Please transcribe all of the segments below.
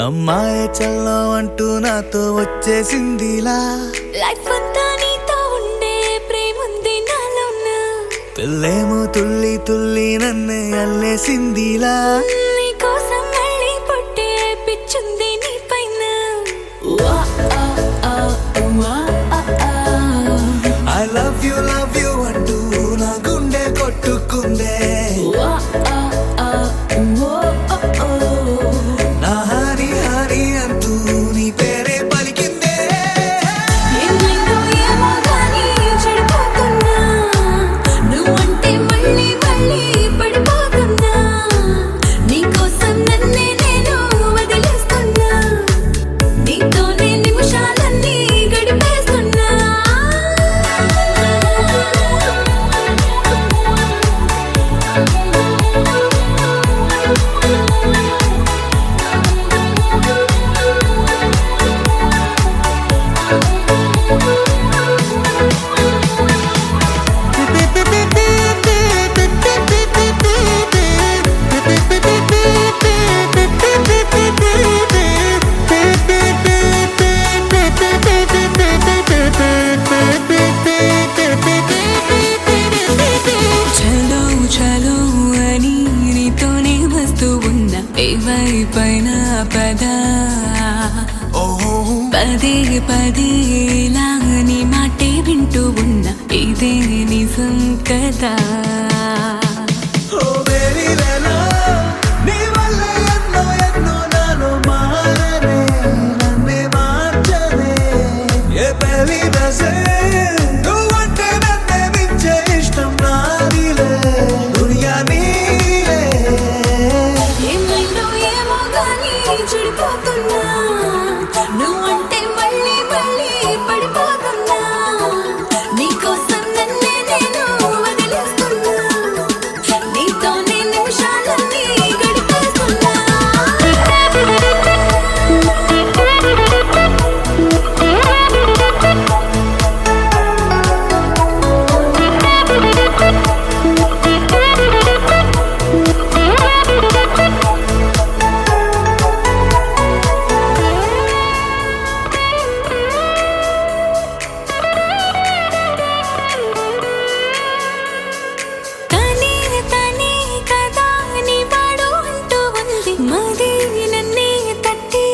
అమ్మాయి చల్లో అంటూ నాతో వచ్చేసిందిలా లైఫ్ అంతా నీతో ఉండే ప్రేముంది నాలోన పిల్లేమో తుల్లి తుల్లి నన్నే అల్లేసిందిలా నీ కోసం మళ్ళీ పుట్టే పిచ్చుంది నీ పైన ఐ లవ్ యూ అంటూ నా గుండె కొట్టుకుందే నా హరి హరి అంటూ నీ పేరే పలికిందే ఏమైందో ఏమో గానీ చెడిపోతున్నా నువ్వంటే మళ్ళీ మళ్ళీ పడిపోతున్నా నీకోసం నన్నే నేను వదిలేస్తున్నా నీతోనే నిమిషాలన్నీ గడిపేస్తున్నా చలో అని నీతోనే వస్తూ ఉన్నా ఏవైపైన పదా పదే పదే ఇలా నీ మాటే వింటూ ఉన్నా ఇదే నిజం కదా ఓ మేరీ లేలా నీ వల్ల ఎన్నో ఎన్నో నాలో మారనే నన్నే మార్చనే ఏ పెళ్లి బసే నువ్వంటే నన్నే మించే ఇష్టం నాదిలే దునియా నీలే ఏమైందో ఏమో గానీ చెడిపోతున్నా నువ్వంటే మళ్ళీ మళ్ళీ పడిపోతున్నా నీకోసం నన్నే నేను వదిలేస్తున్నా నీతోనే నిమిషాలన్నీ గడిపేస్తున్నా తనే తనే కదా నీ వాడు అంటూ ఉంది మది నన్నే తట్టి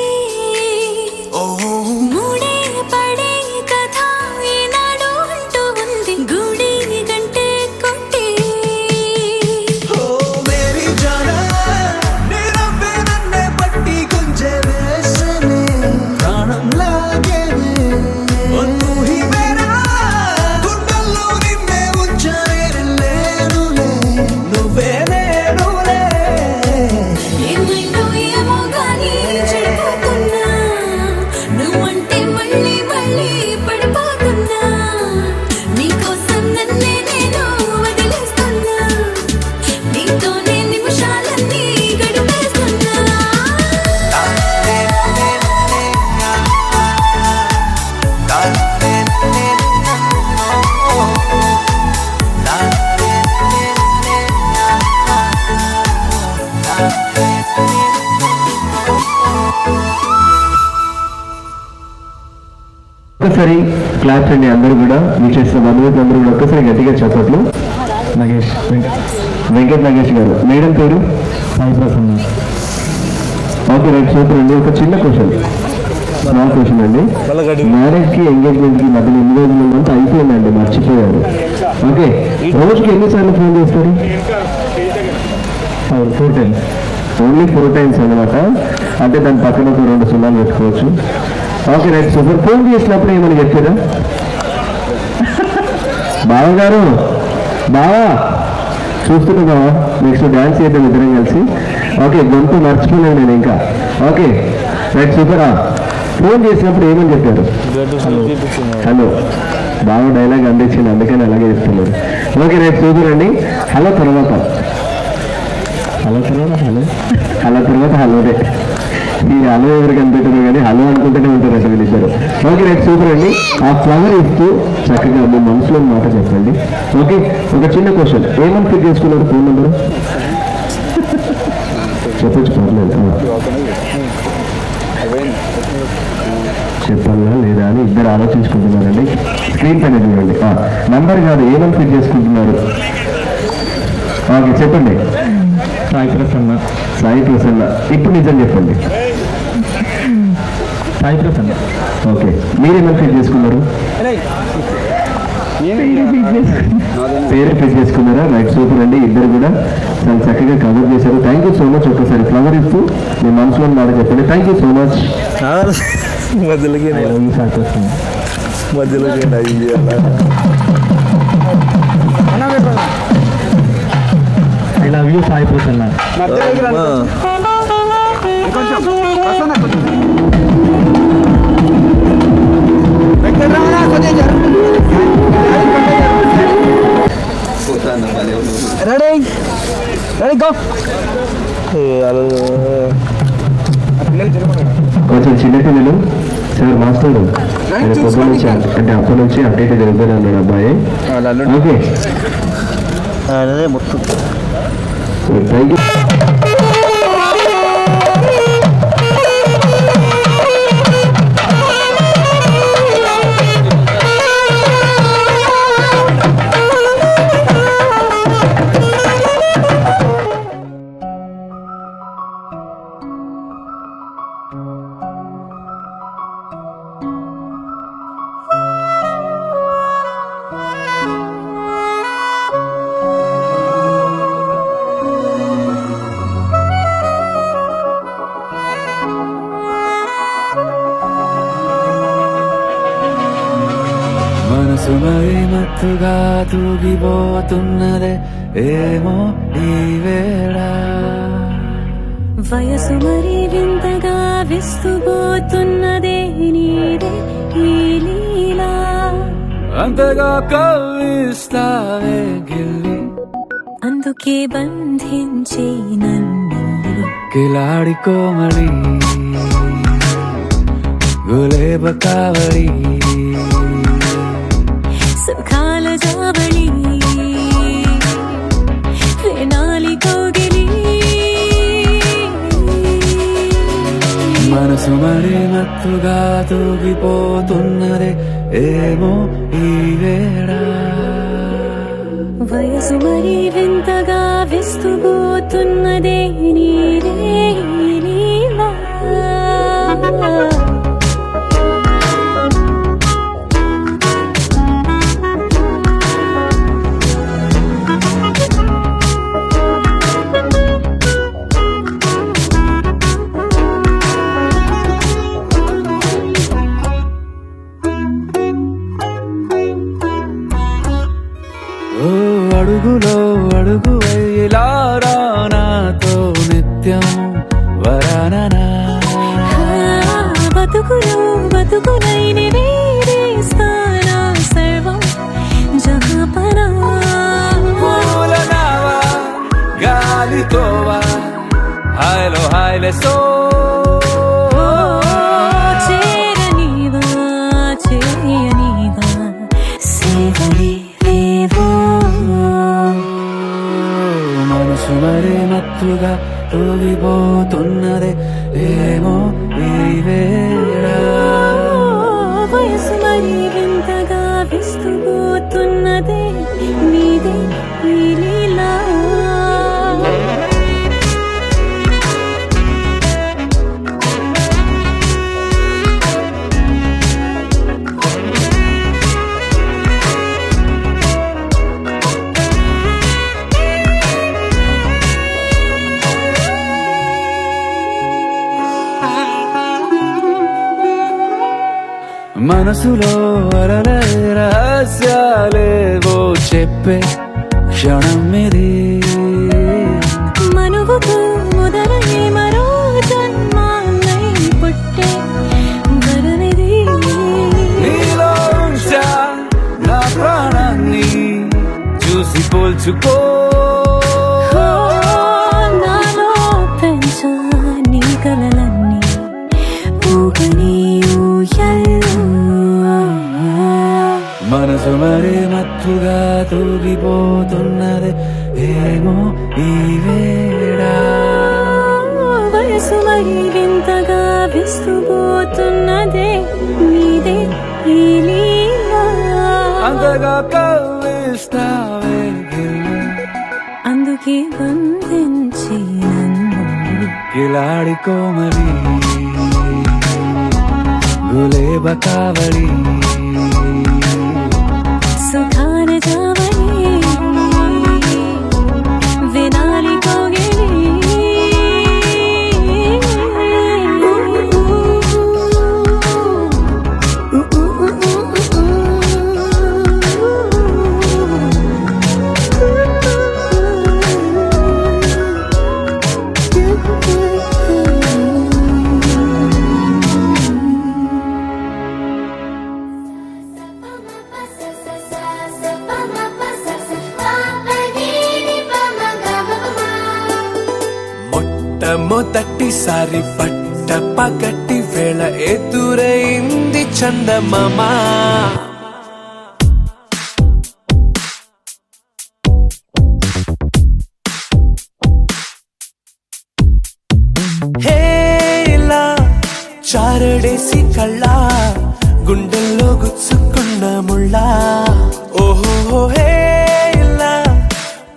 మూడే పడే కథ ఏనాడు అంటూ ఉంది గుడి గంటే కొట్టి ఓ మేరీ జానా నీ నవ్వే నన్నే పట్టి గుంజే వేసనే ప్రాణం లాగేనే ఓ తూ హీ మేరా గుండెల్లో నిన్నే ఉంచానే లేనులే నువ్వే నేనులే ఏమైందో ఏమో గానీ చెడిపోతున్నా నువ్వంటే మళ్ళీ మళ్ళీ పడిపోతున్నా నీకోసం నన్నే నేను వదిలేస్తున్నా నీతోనే నిమిషాలన్నీ గడిపేస్తున్నా ఒక్కసారి క్లాప్స్ అండి అందరూ కూడా మీ చేసిన బంధువులు అందరూ కూడా ఒక్కసారి గట్టిగా చెప్పట్లు. నగేష్ వెంకట్ నగేష్ గారు. మేడం పేరు సాయిప్రసన్న. ఓకే రైట్ సూపర్ అండి. ఒక చిన్న క్వశ్చన్, స్మాల్ క్వశ్చన్ అండి. మ్యారేజ్కి ఎంగేజ్మెంట్కి మధ్యలో ఎన్ని రోజులు ఉందంటే అయిపోయిందండి, మర్చిపోయారు. ఓకే, రోజుకి ఎన్నిసార్లు ఫోన్ చేస్తారు? 4 times. ఓన్లీ 4 times అనమాట. అంటే దాని పక్కన ఒక 2 సున్నాలు పెట్టుకోవచ్చు. Okay right super. ఫోన్ చేసినప్పుడు ఏమని చెప్పారా? బావగారు బావా చూస్తున్నా బావా, నెక్స్ట్ డ్యాన్స్ చేద్దాం ఇద్దరం కలిసి. ఓకే, గొంతు మర్చిపోలేను నేను ఇంకా. Okay right super. ఫోన్ చేసినప్పుడు ఏమని చెప్పారు? హలో. బాగా డైలాగ్ అందించింది, అందుకని అలాగే చెప్తున్నారు. ఓకే రైట్ సూపర్ అండి. హలో తర్వాత హలో హలోనే. ఈ హలో ఎవరు కనిపెట్టారు కానీ హలో అనుకుంటూనే ఉంటారు అసలు వీళ్ళిద్దరు. ఓకే రైట్ సూపర్ అండి. ఆ ఫ్లవర్ ఇస్తూ చక్కగా మీ మనసులో మాట చెప్పండి. ఓకే, ఒక చిన్న క్వశ్చన్, ఏమని ఫిట్ చేసుకున్నారు ఫోన్ నెంబరు? చెప్పచ్చు పర్లేదు. ఆలోచించుకుంటున్నారండి. స్క్రీన్ పైన చూడండి. నంబర్ కాదు, ఏమని ఫిట్ చేసుకుంటున్నారు? ఓకే, చెప్పండి. సాయి ప్రసన్న. సాయి ప్రసన్న. ఇప్పుడు నిజం చెప్పండి. సాయి ప్రసన్న. ఓకే, మీరేమని ఫిట్ చేసుకున్నారు? పేరు ఫిట్ చేసుకున్నారా? రైట్, సూపర్ అండి. ఇద్దరు కూడా చాలా చక్కగా కవర్ చేశారు. Thank you so much. ఒక్కసారి ఫ్లవర్ ఇస్తూ మీ మనసులో మాట చెప్పండి. Thank you so much. మధ్యలోకి సాయి ప్రసన్న. మధ్యలోకి I love you Sai Prasanna. Ready ready go. కొంచెం చిన్నపిల్లలు సార్ మాస్టర్ పొద్దు నుంచి అంటే అప్పటి నుంచి అప్డేట్ జరుగుతూనే ఉన్నాడు అబ్బాయి. Okay, thank you. మనసు మరి మత్తుగా తూగిపోతున్నదే ఏమో ఈ వేళ, వయసు మరి వింతగా విస్తుపోతున్నదే నీదే ఈ లీలా, అంతగా కవ్విస్తావే గిల్లి, అందుకే బంధించే నన్ను కిలాడి కోమలి గులేబ కావడి, సుఖాల జాబళి వేనాలి కోగిలి, మనసు మరి మత్తుగా తూగిపోతున్నదే ఏమో ఈ వేళ, వయసు మరి వింతగా విస్తుపోతున్నదే నీదే ఈ లీలా. ఓ అడుగులో అడుగు వేయలారా నాతో నిత్యం వరాననా, బతుకులో బతుకులైన వేరేస్తానా సర్వం జహాపనా, పూలనావా గాలితోవా హాయ్లో హాయ్లే సో, చేరనీవా చేయనీవా సేవలే లేవో, మనసు మరి మత్తుగా తూగిపోతున్నదే ఏమో ఈ వేళ, వయసు మరి వింతగా విస్తుపోతున్నదే నీదే ఈ లీలా. మనసులో అలలే రహస్యాలేవో చెప్పే క్షణం ఇది, మనువుకు మొదలై మరో జన్మాన్నై పుట్టే వరమిది, నీలో ఉంచా నా ప్రాణాన్ని చూసి పోల్చుకో, నాలో పెంచా నీ కలలన్నీ ఊగని ఊయల్లో, మనసు మరి మత్తుగా తూగిపోతున్నది ఏమో ఈ వేళ, వయసు మరి వింతగా విస్తుపోతున్నదే నీదే ఈ లీలా అంతగా కవ్విస్తావే అందుకే బంధించి నన్ను కిలాడి కోమలి గులేబ కావడి సుఖాన జావని వినాలి కోగిలి మొట్టమొదటిసారి పట్ట పగటి వేళ ఎదురైంది చందమామ హేలా చారడేసి కళ్ళ గుండెల్లో గుచ్చుకున్న ముళ్ళ ఓహో హేలా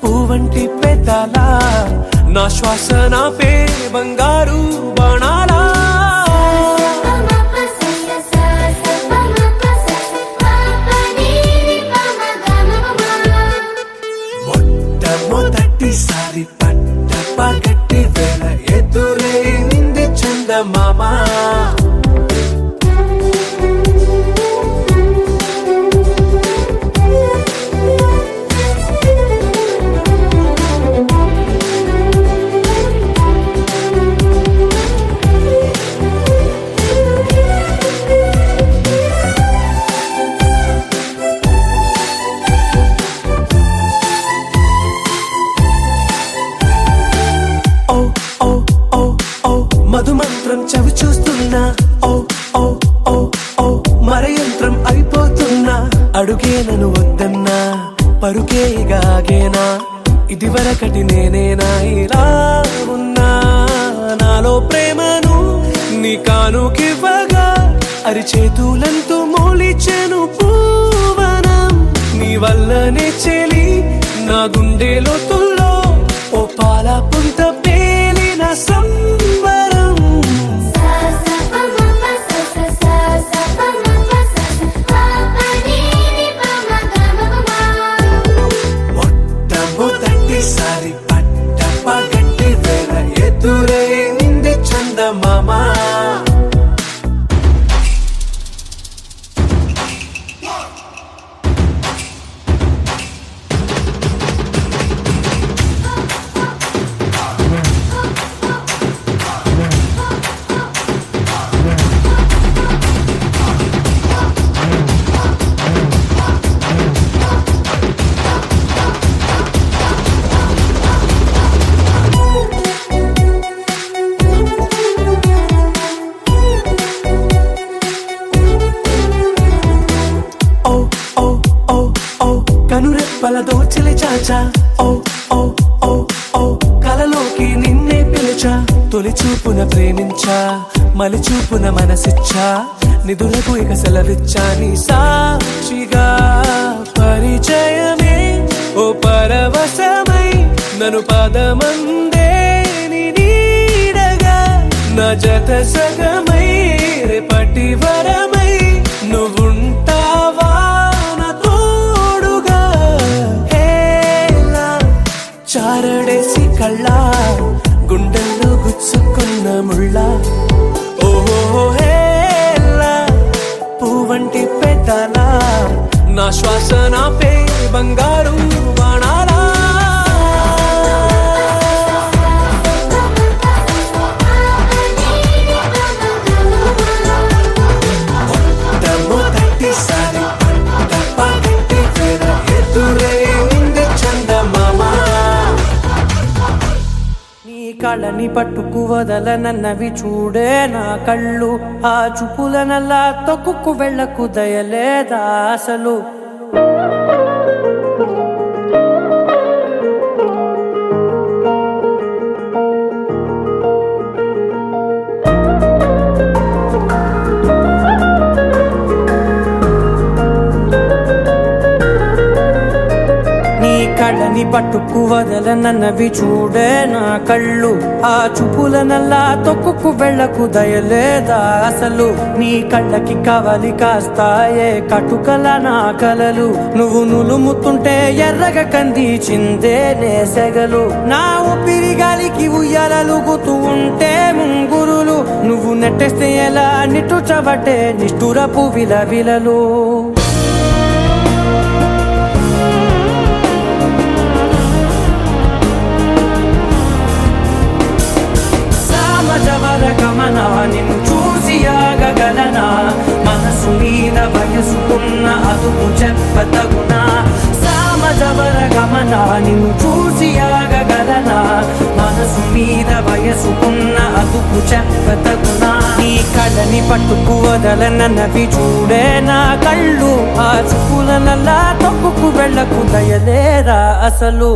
పువ్వంటి పెదాల నా శ్వాస నా పే బంగారు బాణాలా మొట్టమొదటిసారి పట్ట పగటి వేళ ఎదురైంది చందమామ మధుమంత్రం చవి చూస్తున్నా ఓ ఓ ఓ ఓ మరయంత్రం అయిపోతున్నా అడుగే నన్ను వద్దన్నా పరుకే గాగేనా ఇదివరకటి నేనేనా ఇలా ఉన్నా నాలో ప్రేమను నీ కానుకివ్వగా అరిచేతులంతో మోలిచెను పూవనం నీ వల్లనే చెలి నా గుండెలో తుల్లో ఓ పాల పుంత పేలిన సంబరం మొట్టమొదటిసారి పట్ట పగటి వేళ ఎదురైంది చందమామ కనురెప్పల దోచిలి చాచా ఓ ఓ ఓ ఓ కలలోకి నిన్నే పిలిచా తొలి చూపున ప్రేమించా మలి చూపున మనసిచ్చా నిధులకు ఇక సెలవిచ్చా నీ సాక్షిగా పరిచయమే ఓ పరవశమై నన్ను పదమందే నీ నీడగా నా జత సగమై రేపటి వరమై నువ్వుంటావా చారడేసి కళ్ళ గుండెల్లో గుచ్చుకున్న ముళ్ళ ఓహో హేలా పువ్వంటి పెదాల నా శ్వాస నా పే బంగారు బాణాలా మొట్టమొదటిసారి పట్ట పగటి వేళ ఎదురైంది చందమామ కళ్ళని పట్టుకు వదలనన్నవి చూడే నా కళ్ళు ఆ చూపులనల్లా తొక్కుకు వెళ్ళకు దయలేదా అసలు కళ్ళని పట్టుకు వదలనన్నవి చూడే నా కళ్ళు ఆ చూపులనల్లా తొక్కుకు వెళ్ళకు దయలేదా అసలు నీ కళ్ళకి కవలి కాస్తాయే కటుకల నా కలలు నువ్వు నులుముతుంటే ఎర్రగా కంది చిందే నేసెగలు నా ఊపిరి గాలికి ఉయ్యాలలుగుతూ ఉంటే ముంగురులు నువ్వు నెట్టేస్తే ఎలా నిట్టుచబట్టే నిష్ఠురపు విలవిలలు గమనా నిన్ను చూసి ఆగగలనా మనసు మీద వయసుకున్న అదుపు చెప్పతగునా సామజవర గమనా నిన్ను చూసి ఆగగలనా మనసు మీద వయసుకున్న అదుపు చెప్పతగునా నీ కళ్ళని పట్టుకు వదలనన్నవి చూడే నా కళ్ళు ఆ చూపులనల్లా తొక్కుకు వెళ్ళకు దయలేరా అసలు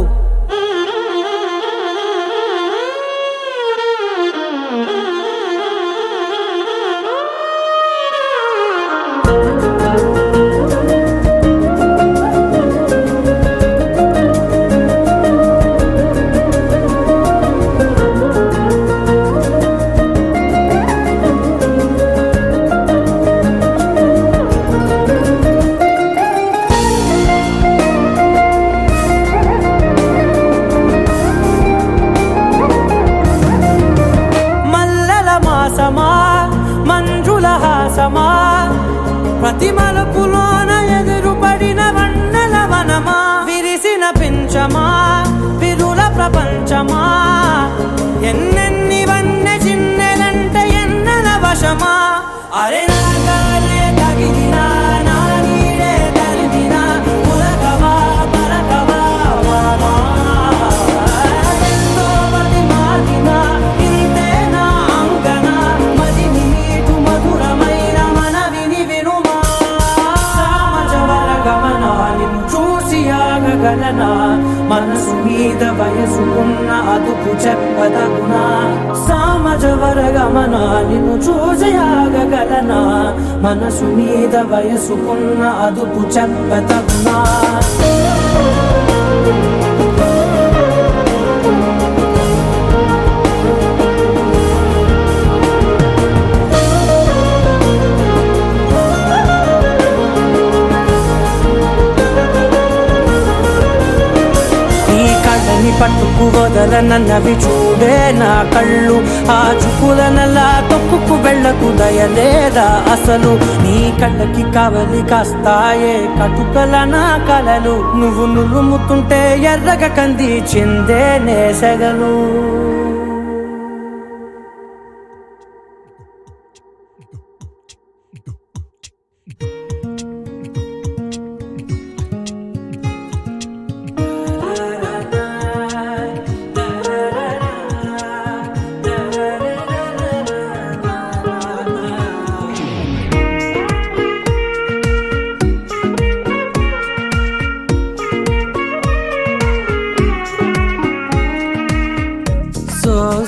మంజుల హాసమా ప్రతి మలుపులోన ఎదురుపడిన వన్నెల వనమా విరిసిన పించమా విరుల ప్రపంచమా ఎన్నెన్ని వన్నె చిన్నెలంటే ఎన్నెల వశమా అరే నా గాలే తగిలినా నా నీడే తరిమినా ఉలకవా పలకవా వామా ఎంతో మతి మారినా ఇంతే నా అంకన మదిని నీటు మధురమైన మనవిని వినుమా సామజవర గమనా నిన్ను చూసి ఆగగలనా మనసు మీద వయసుకున్న అదుపు చెప్పదగునా సామజవర గమనా నిన్ను చూసి ఆగగలనా మనసు మీద వయసుకున్న అదుపు చెప్పదగునా పట్టుకు వదలనన్నవి చూడే నా కళ్ళు ఆ చూపులనల్లా తొక్కుకు వెళ్ళకు దయలేదా అసలు నీ కళ్ళకి కవలి కాస్తాయే కటుకల నా కలలు నువ్వు నులుముతుంటే ఎర్రగా కంది చిందే నేసెగలు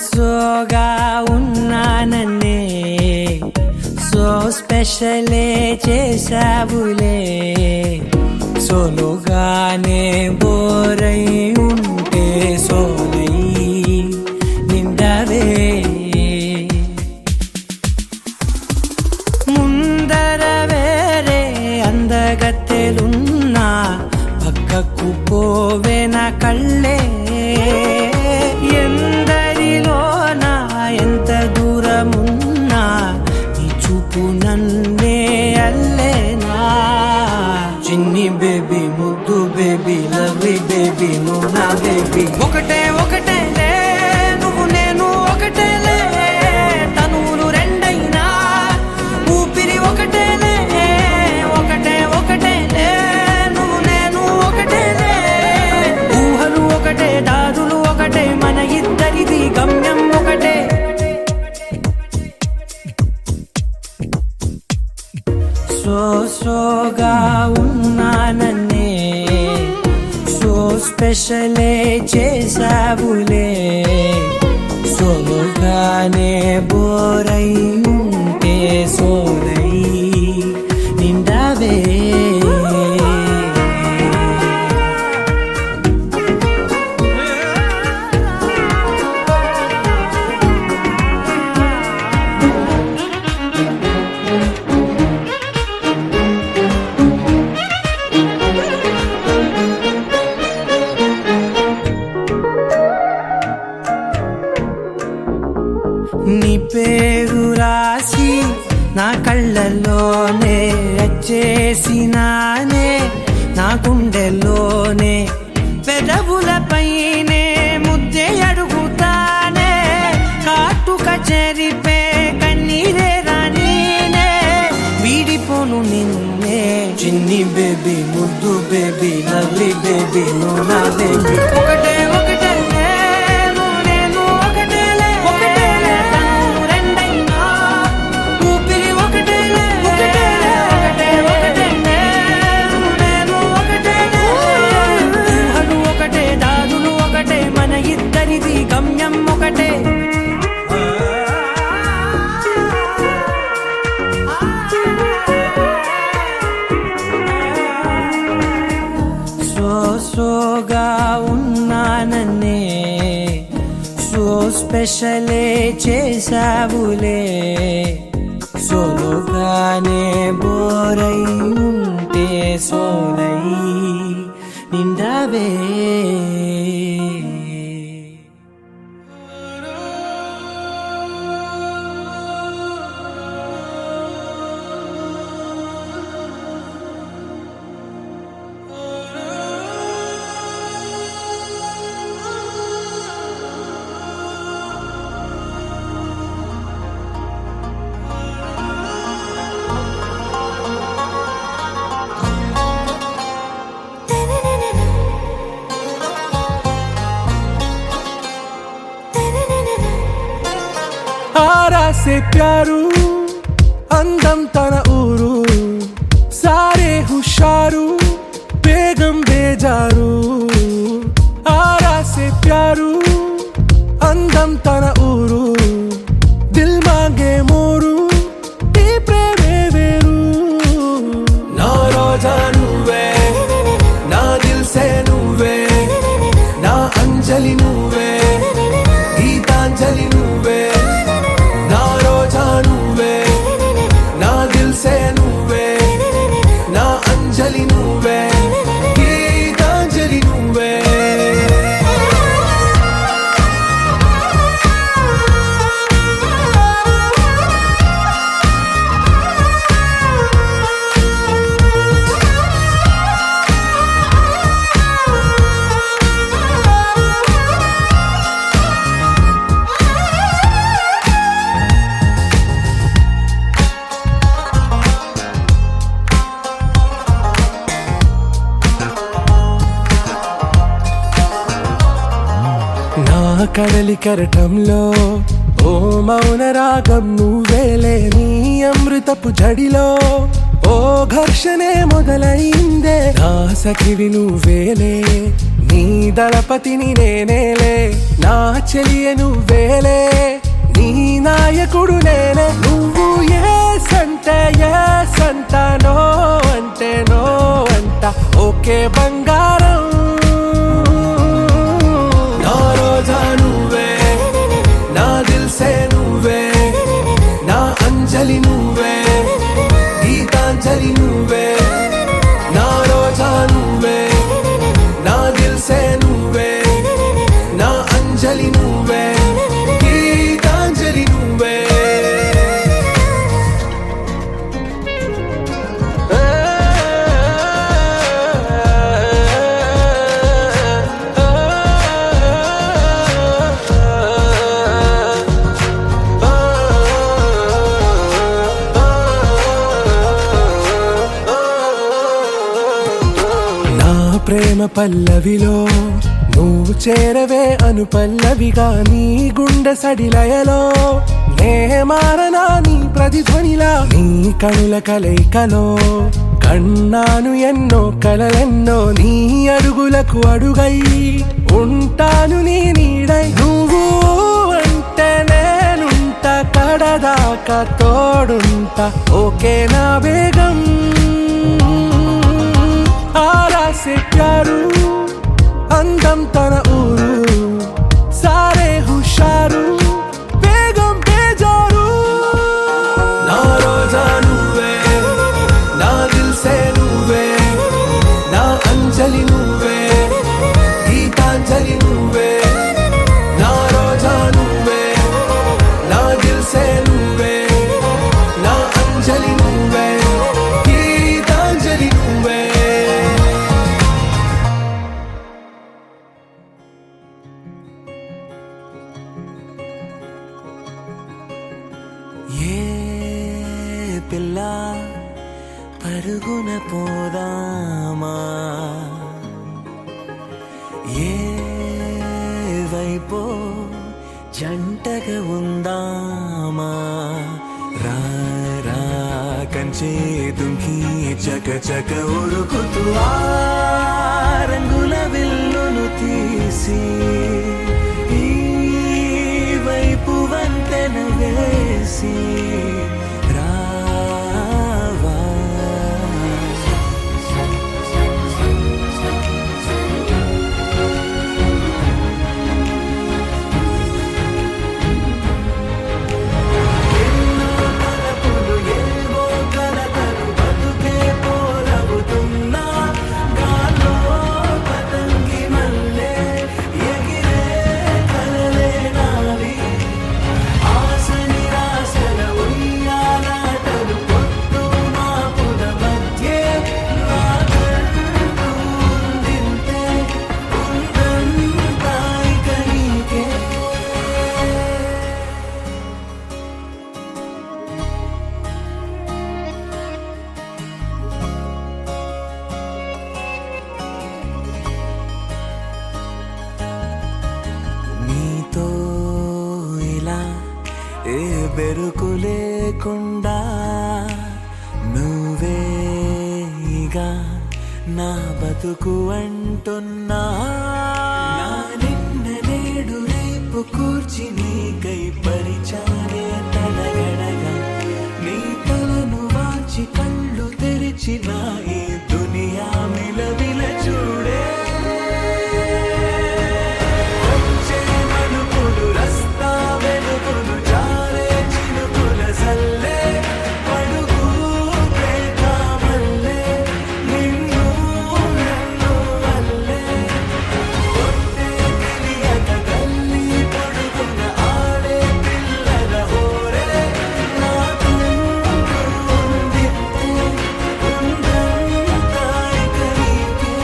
సోగా ఉన్నానన్నే సో స్పెషలే చేసావులే సోలోగానే బోరై ఉంటే సోలై నిండవే ముందర వేరే అందగత్తెలున్నా పక్కకు పోవే నా కళ్ళే ఎందరిలోనా ఎంత దూరమున్నా నీ చూపు నన్నే అల్లేనా చిన్ని బేబీ ముద్దు బేబీ లవ్లీ బేబీ నువ్వు నా బేబీ ఒకటే ఒకటేలే నువ్వు నేను ఒకటేలే తనువులు రెండైనా ఊపిరి ఒకటేలే ఒకటే ఒకటేలే నువ్వు నేను ఒకటేలే ఊహలు ఒకటే దాదులు ఒకటే మన ఇద్దరిది గమ్యం ఒకటే సోగా ఉన్నానన్నే సో స్పెషలే చేసావులే సోలోగానే బోరై ఉంటే సోలై నిండవే పేరు రాసి నా కళ్ళల్లోనే చేసినానే, నా గుండెల్లోనే పెదవులపైనే ముద్దే అడుగుతానే, కాటుక చెరిపే కన్నీరే రానీనే, వీడిపోను నిన్నే చిన్ని బేబీ, ముద్దు బేబీ, లవ్లీ బేబీ, నువ్వు నా బేబీ. ఒకటే ఒకటే నేను ఒకటేలే, ఒకటేలే తను రెండైనా ఊపిరి ఒకటేలే, ఒకటేలే ఒకటే ఒకటే నేను ఒకటేలే, ఊహలు ఒకటే దారులు ఒకటే, మన ఇద్దరిది గమ్యం ఒకటే. సోగా ఉన్నానన్నే సో స్పెషలే చేసావులే, సోలోగానే బోరై ఉంటే సోలై నిండావే. आरा से प्यारू అందం తన ఊరు, సారే హుషారు బేగం బేజారు. ఆరా సే ప్యారు అందం తన ఊరు, దిల్ మాంగే మోరు ఈ ప్రేమే వేరు. నా రోజా నువ్వే, నా దిల్ సే నువ్వే, నా అంజలి నువ్వే, గీతాంజలి నువ్వే. నా రోజా నువ్వే, నా దిల్ సే నువ్వే, నా అంజలి నువ్వే, గీతాంజలి నువ్వే. నా కడలి కరటంలో ఓ మౌన రాగం నువ్వేలే, నీ అమృతపు జడిలో ఓ ఘర్షణే మొదలైందే. నా సఖివి నువ్వేలే, నీ దళపతిని నేనేలే, నా చెలియ నువ్వేలే, నీ నాయకుడు నేనే. నువ్వు ఏ సంట నో అంటే నో అంట, ఓకే బంగారం. నా రోజా నువ్వే, నా దిల్ సే నువ్వే, నా అంజలి నువ్వే, గీతాంజలి నువ్వే. నా రోజా నువ్వే, నా దిల్ సే నువ్వే, నా అంజలి నువ్వే, గీతాంజలి నువ్వే. ప్రేమ పల్లవిలో నువ్వు చేరవే అను పల్లవిగా, నీ గుండె సడిలయలో నే మారనా నీ ప్రతిధ్వనిలా. నీ కనుల కలయికలో కన్నాను ఎన్నో కలలెన్నో, నీ అడుగులకు అడుగై ఉంటాను నీ నీడై. నువ్వు అంటే నేనుంట కడదాకా తోడుంట, ఓకే నా బేగం. ఆరా సే ప్యారు అందం తన ఊరు, సారే హుషారు బేగం బేజారు. నా రోజా నువ్వే, నా దిల్ సే నువ్వే, నా అంజలి నువ్వే, గీతాంజలి నువ్వే. నా రోజా నువ్వే, నా దిల్ సే ఏ పిల్ల పరుగున పోదామా ఏ వైపో జంటగా ఉందామా రా రా కంచే దుంకి చక చక ఉరుకుతూ ఆ రంగుల విల్లును తీసి ఈ వైపు వంతెన వేసి రావా ఎన్నో తలపులు ఏవో కలతలు బతుకే పోలవుతున్నా గాల్లో పతంగి మల్లె ఎగిరే కలలే నావి ఆశ నిరాశల ఉయ్యాలాటలు పొద్దు మాపుల మధ్యే నాకంటూ ఉందింతే ఉందంతా ఇక నీకే నీతో ఇలా ఏ బెరుకు లేకుండా నువ్వేగా నా బతుకు అంటున్నా నా నిన్న నేడు రేపు కూర్చి నీకై పరిచానే తలగడగా నీ తలను వాచి కళ్ళు తెరిచిన ఈ దునియా మిలవిల చూడే వచ్చే మలుపులు రస్తా వెలుగులు జారే చినుకుల సల్లే పడుగు ప్రేమ మల్లె నిన్ను నన్ను వల్లే కొట్టే తెలియక గల్లీ పడుకున్న ఆడే పిల్లల హోరే నాకు ఉందితే ఉందంతా ఇక నీకే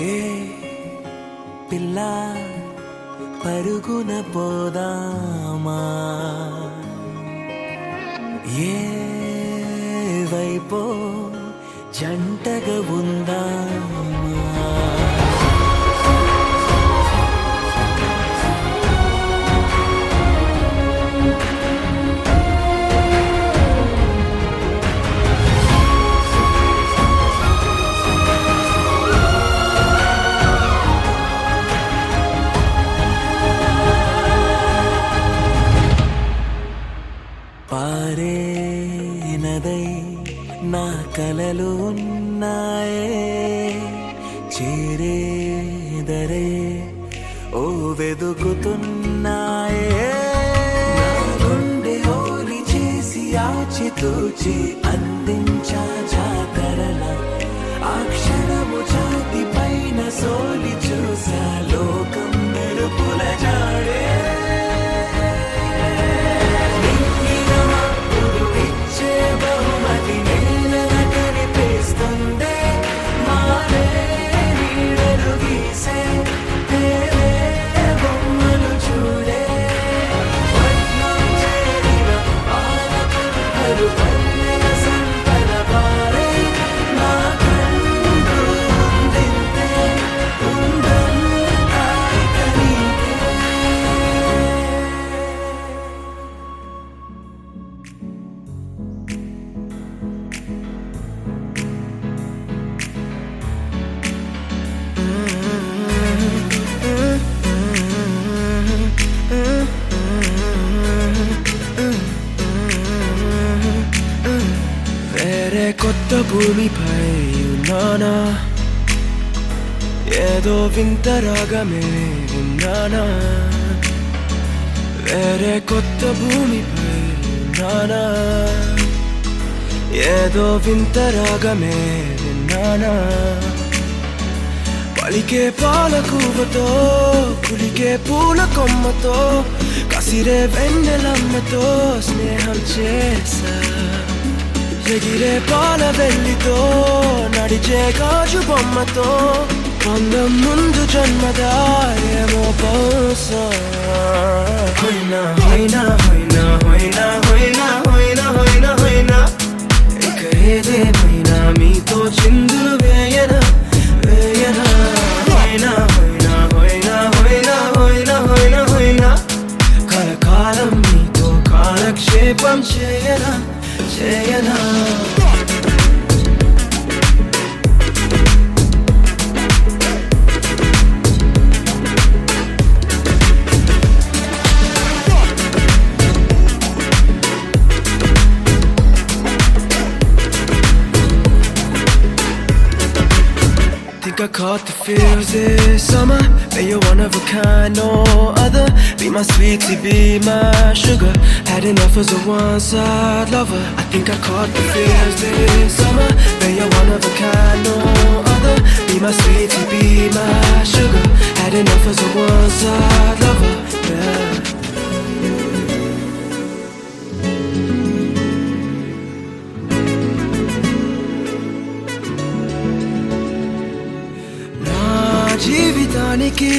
ఏ పిల్ల పరుగున పోదామా ఏ వైపో జంటగా ఉందామా పారే నదై నా కలలు ఉన్నాయే చేరేదరే ఓ వెదుకుతున్నాయే నా గుండె హోలి చేసి ఆచితూచి అందించా జాతరల ఆ క్షణము ఛాతి పైన సోలి చూసా లోకం మెరుపుల జాడే ఇచ్చే బహుమతి నేలన కనిపిస్తుందే మారే నీడలు గీసే తేరే బొమ్మలు చూడే పట్నం చేరిన పాలకులు పల్లెల సంపద పారే నా కంటూ ఉందింతే ఉందంతా ఇక నీకే వేరే కొత్త భూమిపై ఉన్నానా ఏదో వింత రాగమే విన్నానా వేరే కొత్త భూమిపై ఉన్నానా ఏదో వింత రాగమే విన్నానా పలికే పాలకూవతో కులికే పూల కొమ్మతో కసిరే వెన్నెలమ్మతో స్నేహం చేసా ఎగిరే పాల వెల్లితో నడిచే గాజు బొమ్మతో బంధం ముందు జన్మదా ఏమో బహుశా హోయినా హోయినా హోయినా హోయినా హోయినా హోయినా హోయినా హోయినా ఇక ఏదేమైనా మీతో చిందులు వేయనా వేయనా హోయినా హోయినా హోయినా హోయినా హోయినా హోయినా హోయినా కలకాలం మీతో కాలక్షేపం చేయనా చేయనా Think I caught the feels this summer. But you're one of a kind, no other. Be my sweetie, be my sugar. Had enough as a one-side lover. I think I caught the feels this summer. But you're one of a kind, no other. Be my sweetie, be my sugar. Had enough as a one-side lover. Yeah. జీవితానికి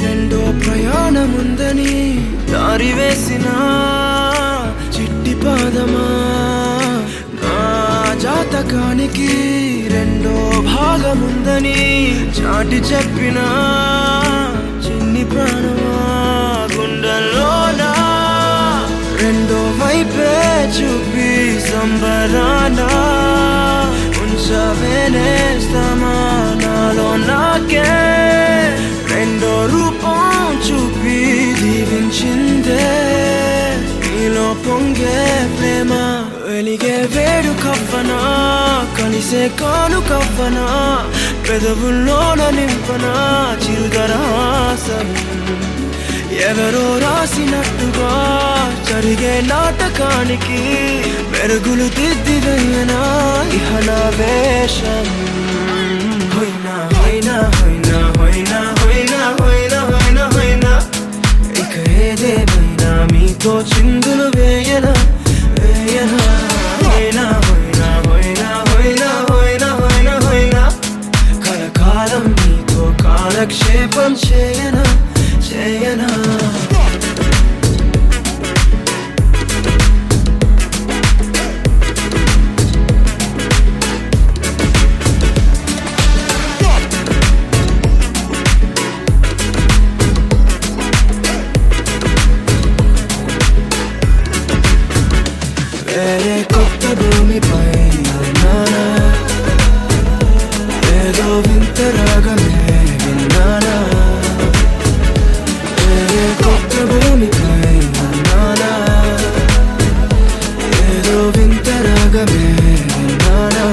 రెండో ప్రయాణముందని దారి వేసిన చిట్టి పాదమా నా జాతకానికి రెండో భాగముందని చాటి చెప్పిన చిన్ని ప్రాణమా గుండెల్లోనా రెండో వైపే చూపి సంబరానా ఉంచవేనేస్తామా నాలో నాకే రెండో రూపం చూపి దీవించిందే నీలో పొంగే ప్రేమ వెలిగే వేడు కవ్వనా కలిసే కాను కవ్వనా పెదవుల్లోన నింపనా చిరుదరాసం ఎవరో రాసినట్టుగా జరిగే నాటకానికి మెరుగులు దిద్దివేయనా ఇహ నా వేషం హోయినా హోయినా హోయినా హోయినా హోయినా హోయినా హోయినా హోయినా ఇక ఏదేమైనా మీతో చిందులు వేయనా వేయనా హోయినా హోయినా హోయినా హోయినా హోయినా హోయినా హోయినా కలకాలం మీతో కాలక్షేపం చేయనా చేయనా వేరే కొత్త భూమిపై నానా ఏదో వింత రాగమే విన్నానా వేరే కొత్త భూమిపై నానా ఏదో వింత రాగమే విన్నానా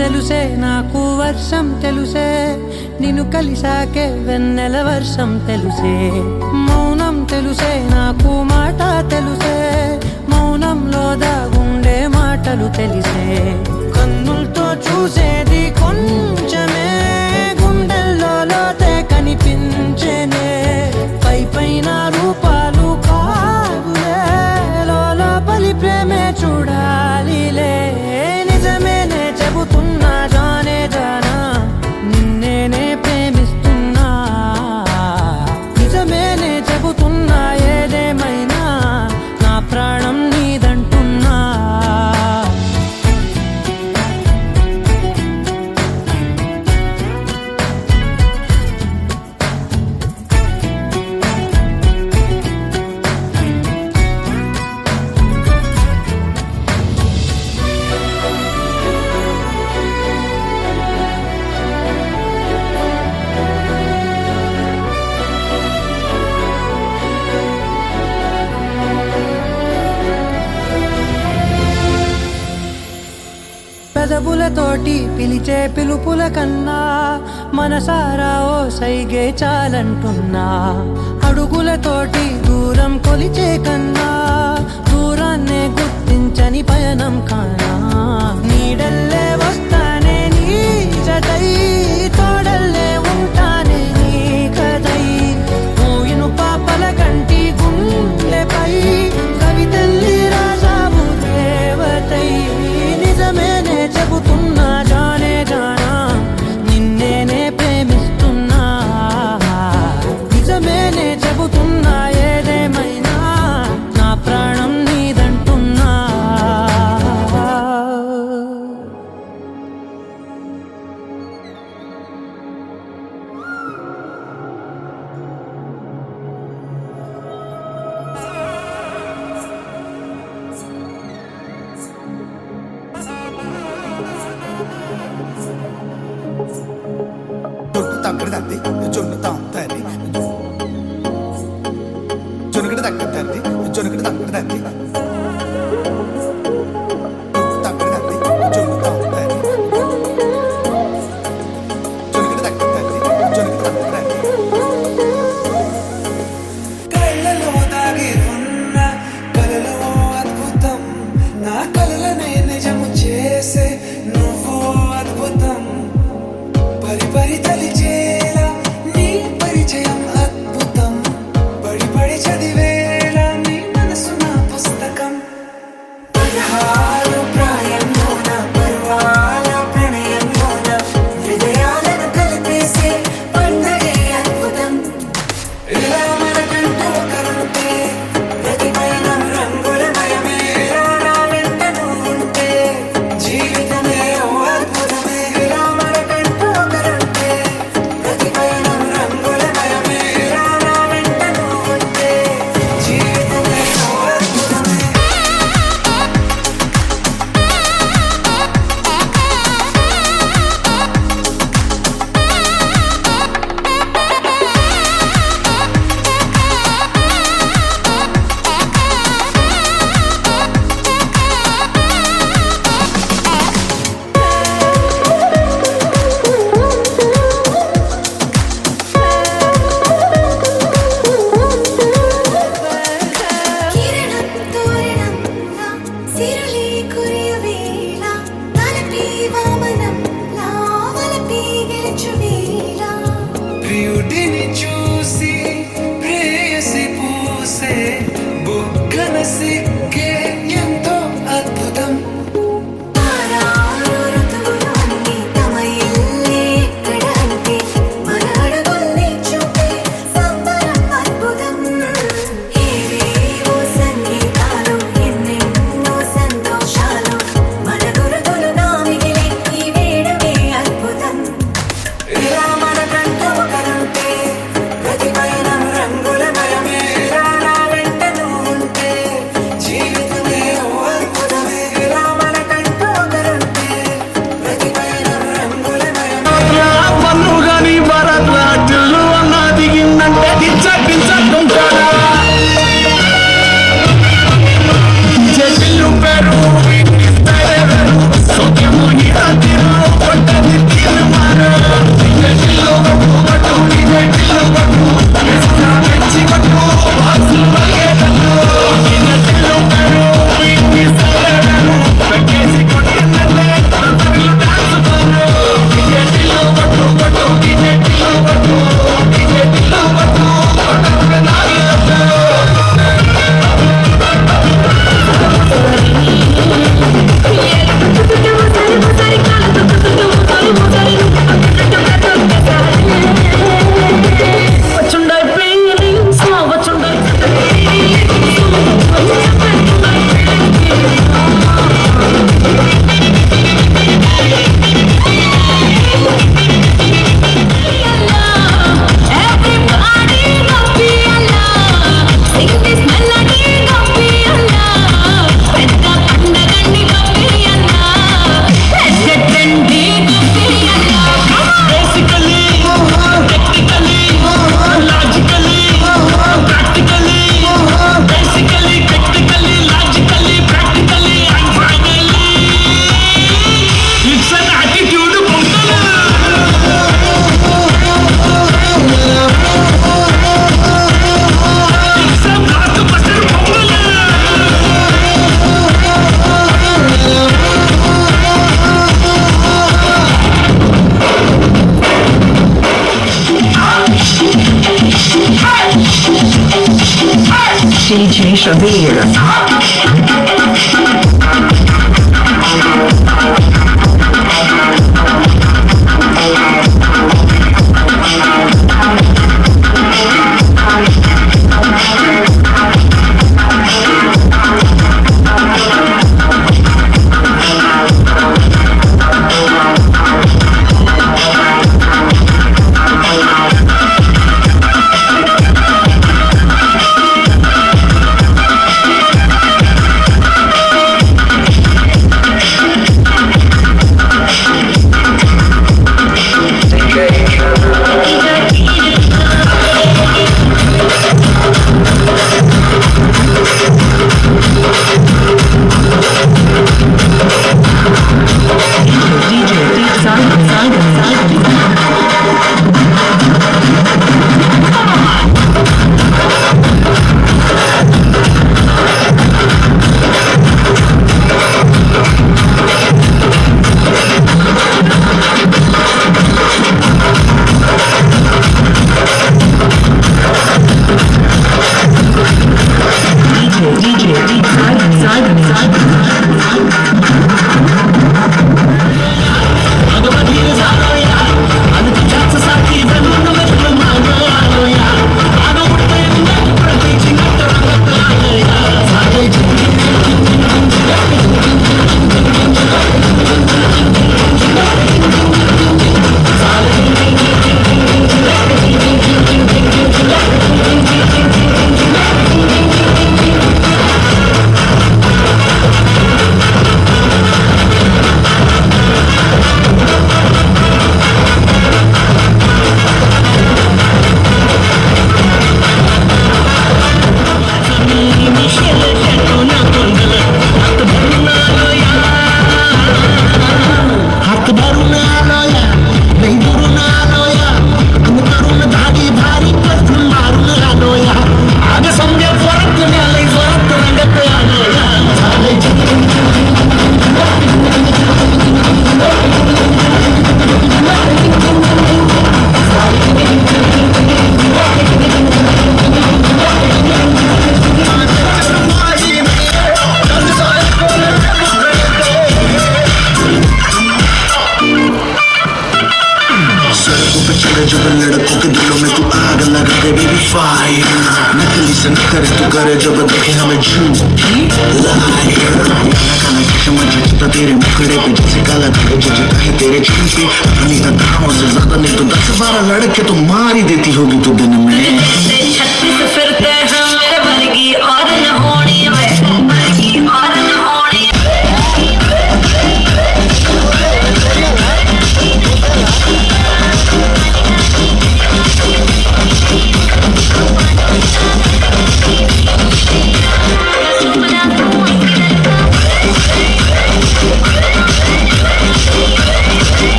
తెలుసే నాకు వర్షం తెలుసే నిన్ను కలిసాకే వెన్నెల వర్షం తెలుసే మౌనం తెలుసే నాకు మాట తెలుసే మౌనంలో దాగుండే మాటలు తెలిసే కన్నులతో చూసేది కొంచెమే గుండెల్లో లోతే కనిపించేనే పై పైన రూపాలు కాదులే లోపలి ప్రేమే చూడాలిలే నిజమేనే చెబుతున్నా జానే జానా నిన్నేనే ప్రేమిస్తున్నా నిజమేనే చెబుతున్నా ఏదేమైనా నా ప్రాణం నీదంటున్నా పెదవులతోటి పిలిచే పిలుపుల కన్నా మనసారా ఓ సైగే చాలంటున్నా అడుగులతోటి దూరం కొలిచే కన్నా దూరాన్నే గుర్తించని పయనం కానా నీడల్లే వస్తానే నీ జతై తోడల్లే ఉంటానే నీ కదై మూయిను పాపల కంటి గుండెపై కవితల్లి రాజావు దేవతై నిజమేనే చెబుతున్నా జానే జానా నిన్నేనే ప్రేమిస్తున్నా నిజమేనే చెబుతున్నా ఏదేమైనా నా ప్రాణం నీదంటున్నా తగ్గడు తంది జొన్ను తాంతది జొనుగడ తగ్గడు తంది జొనుగడ తగ్గడు తంది తగ్గడు తంది జొన్ను తాంతది జొనుగడ తగ్గడు తంది జొనుగడ తగ్గడు తంది కళ్ళలో దాగి ఉన్న కలలో అద్భుతం నా కలలనే నిజము చేసే నువ్వు అద్భుతం పరి పరి తలిచేలా నీ పరిచయం అద్భుతం పడి పడి చదివేలా నీ మనసు నా పుస్తకం 16 ప్రాయంలోన పర్వాల ప్రణయంలోన హృదయాలను కలిపేసే పండగే అద్భుతం ఇలా మనకంటూ ఒకరుంటే ప్రతిపైన రంగుల మయమే ఇలా నా వెంట నువ్వుంటే జీవితమే ఓ అద్భుతమే ఇలా మనకంటూ ఒకరుంటే ప్రతిపైన రంగుల మయమే ఇలా నా వెంట నువ్వుంటే జీవితమే ఓ అద్భుతమే కిరణం తోరణంలా సిరులే కురియవేళ తలపి వామనంలా వలపి గెలుచువేళ ప్రియుడిని చూసి ప్రేయసి పూసే బుగ్గన సిగ్గే ఎంతో అద్భుతం తారారు ఋతువులోని తమ ఇల్లే ఎక్కడ అంటే మన అడుగుల్ని చూపే సంబరం అద్భుతం ఏవేవో సంగీతాలు ఎన్నెన్నో సంతోషాలు करे जब देखे हमें झूठी तेरे मुखड़े पे जैसे काला धब्बा जो जगह है तेरे चेहरे पे अपनी अदाओं से ज्यादा नहीं तो 10-12 लड़के तो मार ही देती होगी तू दिन में 36 फिरते हैं मेरे वर्गी और न होनी वर्गी और न होनी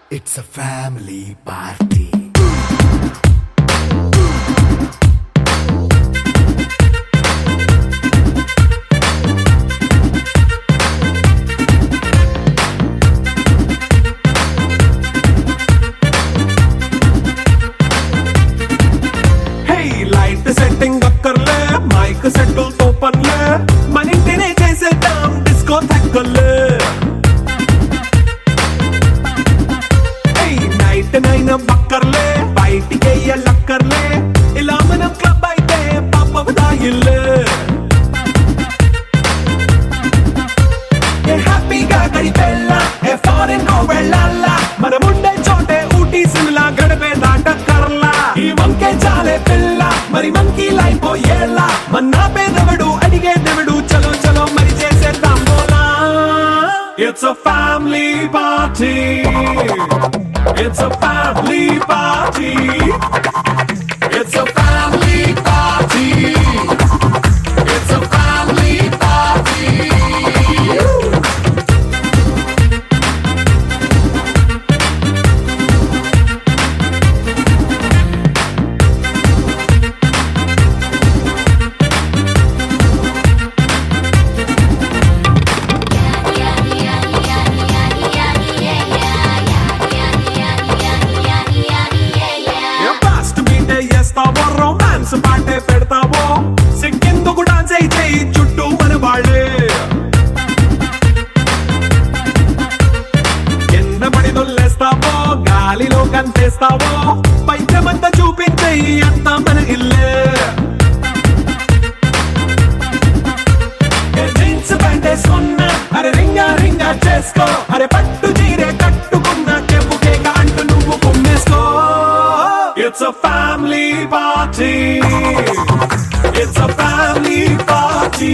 It's a family party. Hey, light setting कर ले, mic settle तो पन ले, मनी तेरे जैसे दाम disco कर ले. నైన బక్కర్లే బయటికి లక్కర్లే ఇలా మనం క్లబ్ అయితే పాప దాయిల్లే ఏ హ్యాపీగా గడిపెళ్ళ ఏ ఫారెన్ కో వెళ్ళాల మన ముండే చోటే ఊటీ సిమ్లా గడపే దాటక్కర్లా ఈ వంకే చాలే పిల్ల మరి మంకీ లైఫ్ ఏళ్ళ మన్నా పేదవడు అడిగే దేవుడు చలో చలో మరి చేసేద్దాం బోలా It's a family party. It's a family party. It's a family party. It's a family party. వేసుకున్నా అరే రింగా రింగా చేసుకో అరే పట్టు చీరే కట్టుకున్న చెప్పు కేక అంటూ నువ్వు కుమ్మేసుకో it's a family party it's a family party